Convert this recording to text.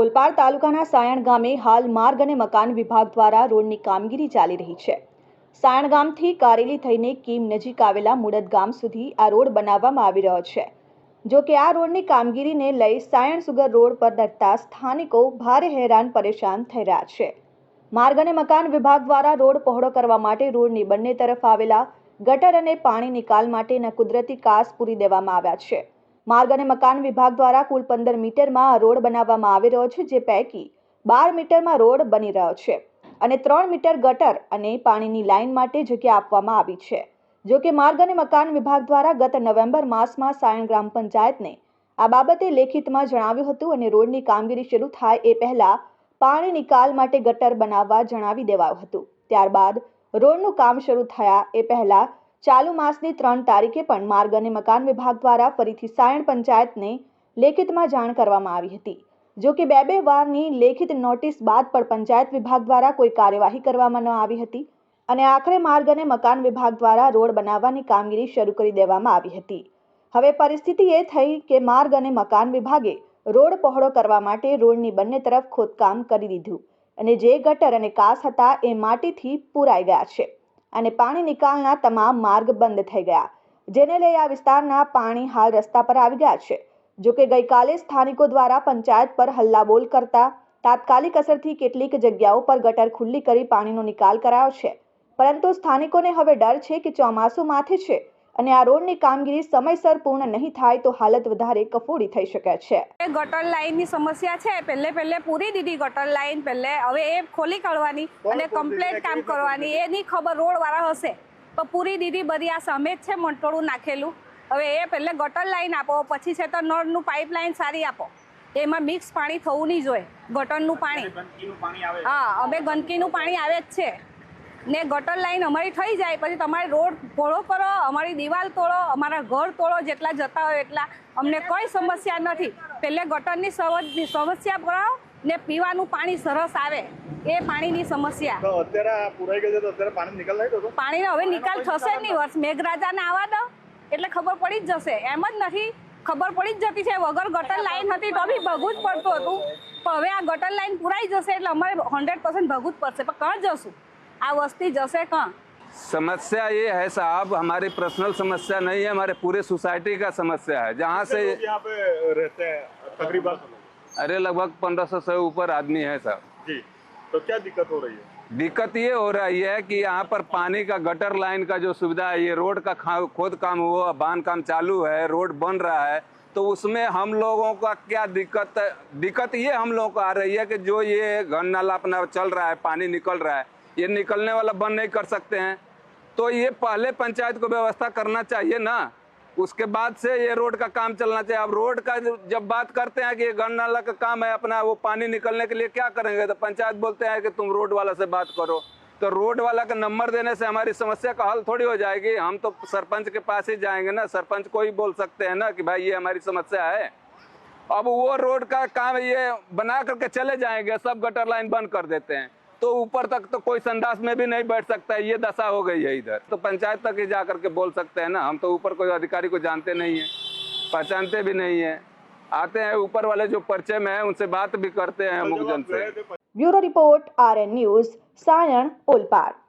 ઓલપાડ તાલુકાના સાયણ ગામે હાલ માર્ગ અને મકાન વિભાગ દ્વારા રોડની કામગીરી ચાલી રહી છે। સાયણ ગામથી કારેલી થઈને કીમ નજીક આવેલા મુડદ ગામ સુધી આ રોડ બનાવવામાં આવી રહ્યો છે। જો કે આ રોડની કામગીરીને લઈ સાયણ સુગર રોડ પર રહેતા સ્થાનિકો ભારે હેરાન પરેશાન થઈ રહ્યા છે। માર્ગ અને મકાન વિભાગ દ્વારા રોડ પહોળો કરવા માટે રોડની બંને તરફ આવેલા ગટર અને પાણી નિકાલ માટેના કુદરતી કાસ પૂરી દેવામાં આવ્યા છે। માર્ગ અને મકાન વિભાગ દ્વારા કુલ 15 મીટરમાં રોડ બનાવવામાં આવી રહ્યો છે, જે પૈકી 12 મીટરમાં રોડ બની રહ્યો છે અને 3 મીટર ગટર અને પાણીની લાઇન માટે જગ્યા આપવામાં આવી છે। જો કે માર્ગ અને મકાન વિભાગ દ્વારા ગત નવેમ્બર માસમાં સાયણ ગ્રામ પંચાયતને આ બાબતે લેખિતમાં જણાવ્યું હતું અને રોડની કામગીરી શરૂ થાય એ પહેલા પાણી નિકાલ માટે ગટર બનાવવા જણાવી દેવાયું હતું। ત્યારબાદ રોડનું કામ શરૂ થયા એ પહેલા ચાલુ માસની 3 તારીખે પણ માર્ગ અને મકાન વિભાગ દ્વારા ફરીથી સાયણ પંચાયતને લેખિતમાં જાણ કરવામાં આવી હતી। જો કે બે વારની લેખિત નોટિસ બાદ પણ પંચાયત વિભાગ દ્વારા કોઈ કાર્યવાહી કરવામાં ન આવી હતી અને આખરે માર્ગ અને મકાન વિભાગ દ્વારા રોડ બનાવવાની કામગીરી શરૂ કરી દેવામાં આવી હતી। હવે પરિસ્થિતિ એ થઈ કે માર્ગ અને મકાન વિભાગે રોડ પહોળો કરવા માટે રોડની બંને તરફ ખોદકામ કરી દીધું અને જે ગટર અને કાસ હતા એ માટીથી પૂરાઈ ગયા છે અને પાણી નિકાલના તમામ માર્ગ બંધ થઈ ગયા, જેને લઈ આ વિસ્તારના પાણી હાલ રસ્તા પર આવી ગયા છે। જો કે ગઈકાલે સ્થાનિકો દ્વારા પંચાયત પર હલ્લાબોલ કરતા તાત્કાલિક અસરથી કેટલીક જગ્યાઓ પર ગટર ખુલ્લી કરી પાણીનો નિકાલ કરાયો છે, પરંતુ સ્થાનિકોને હવે ડર છે કે ચોમાસું માથે છે અને આ રોડની કામગીરી સમયસર પૂર્ણ નહીં થાય તો હાલત વધારે કફોડી થઈ શકે છે। ગટર લાઈનની સમસ્યા છે। પહેલે પૂરી દીધી ગટર લાઈન, હવે એ ખોલી કાઢવાની અને કમ્પ્લીટ કામ કરવાની, એની ખબર રોડવાળા હશે તો પૂરી દીધી બધી। આ સામે જ છે મંટોળું નાખેલું, હવે એ પહેલે ગટર લાઈન આપો, પછી છે તો નળનું પાઇપલાઇન સારી આપો, એમાં મિક્સ પાણી થવું નહીં જોઈએ, ગટરનું પાણી। હા, અમે ગંદકીનું પાણી આવે જ છે ને ગટર લાઈન અમારી થઈ જાય પછી તમારે રોડ પહોળો કરો, અમારી દિવાલ તોડો, અમારા ઘર તોડો, જેટલા જતા હોય એટલા, અમને કોઈ સમસ્યા નથી। પહેલે ગટરની સમસ્યા ભરાવો ને પીવાનું પાણી સરસ આવે, એ પાણીની સમસ્યા। તો અત્યારે પુરાઈ ગઈ છે તો અત્યારે પાણી નિકાલ નહીં થતો? પાણીનો હવે નિકાલ થશે જ નહીં, વર્ષ મેઘરાજાને આવવા દો એટલે ખબર પડી જ જશે। એમ જ નથી, ખબર પડી જ જતી છે। વગર ગટર લાઈન હતી તો બી ભગવું જ પડતું હતું, પણ હવે આ ગટર લાઈન પુરાઈ જશે એટલે અમારે 100% ભગવું જ પડશે। પણ કાં જશું? આ વસ્તી જશે કાં? समस्या ये है साहब, हमारी पर्सनल समस्या नहीं है, हमारे पूरे सोसाइटी का समस्या है। जहाँ से यहाँ पे रहते हैं तकरीबन, अरे लगभग 1500 से ऊपर आदमी है साहब जी। तो क्या दिक्कत हो रही है? दिक्कत ये हो रही है कि यहाँ पर पानी का गटर लाइन का जो सुविधा है, ये रोड का खोद काम हुआ, बांध काम चालू है, रोड बन रहा है, तो उसमें हम लोगों का क्या दिक्कत ये हम लोगों को आ रही है कि जो ये घन नाला अपना चल रहा है, पानी निकल रहा है, ये निकलने वाला बंद नहीं कर सकते हैं, तो ये पहले पंचायत को व्यवस्था करना चाहिए ना, उसके बाद से ये रोड का काम चलना चाहिए। अब रोड का जब बात करते हैं कि ये घन नाला का काम है अपना, वो पानी निकलने के लिए क्या करेंगे, तो पंचायत बोलते हैं कि तुम रोड वाला से बात करो। तो रोड वाला का नंबर देने से हमारी समस्या का हल थोड़ी हो जाएगी। हम तो सरपंच के पास ही जाएंगे ना, सरपंच को ही बोल सकते हैं ना कि भाई ये हमारी समस्या है। अब वो रोड का काम ये बना करके चले जाएंगे, सब गटर लाइन बंद कर देते हैं, तो ऊपर तक तो कोई संडास में भी नहीं बैठ सकता है। ये दशा हो गई है इधर, तो पंचायत तक ही जा करके बोल सकते हैं ना। हम तो ऊपर कोई अधिकारी को जानते नहीं है, पहचानते भी नहीं है। आते हैं ऊपर वाले जो परिचय में है उनसे बात भी करते हैं अमुक जन से। Bureau report RN news, Sion, Olpad.